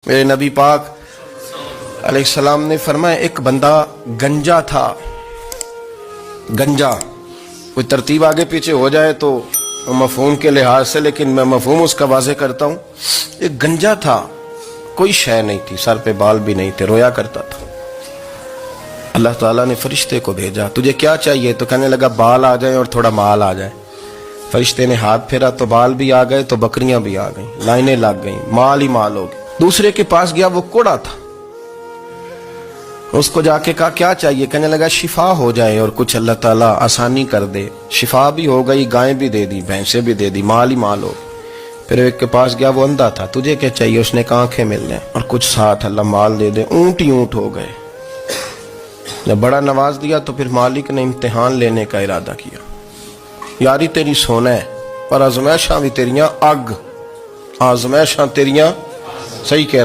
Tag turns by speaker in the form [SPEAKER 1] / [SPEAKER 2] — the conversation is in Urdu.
[SPEAKER 1] میرے نبی پاک علیہ السلام نے فرمایا ایک بندہ گنجا تھا. گنجا کوئی ترتیب آگے پیچھے ہو جائے تو مفہوم کے لحاظ سے، لیکن میں مفہوم اس کا واضح کرتا ہوں. ایک گنجا تھا، کوئی شے نہیں تھی، سر پہ بال بھی نہیں تھے، رویا کرتا تھا. اللہ تعالیٰ نے فرشتے کو بھیجا، تجھے کیا چاہیے؟ تو کہنے لگا بال آ جائیں اور تھوڑا مال آ جائے. فرشتے نے ہاتھ پھیرا تو بال بھی آ گئے تو بکریاں بھی آ گئیں، لائنیں لگ گئیں، مال ہی مال ہو گئے. دوسرے کے پاس گیا، وہ کوڑا تھا. اس کو جا کے کہا کیا چاہیے؟ کہنے لگا شفا ہو جائے اور کچھ اللہ تعالیٰ آسانی کر دے. شفا بھی ہو گئی، گائیں بھی دے دی، بھینسیں بھی دے دی، مال ہی مال ہو. پھر ایک کے پاس گیا، وہ اندھا تھا، تجھے کیا چاہیے؟ اس نے کہا آنکھیں مل جائیں اور کچھ ساتھ اللہ مال دے دے. اونٹ ہی اونٹ ہو گئے. جب بڑا نواز دیا تو پھر مالک نے امتحان لینے کا ارادہ کیا. یاری تیری سونا ہے پر آزمائشاں بھی تیریاں اگ، آزمائشاں تیریاں، صحیح کہہ رہا ہوں.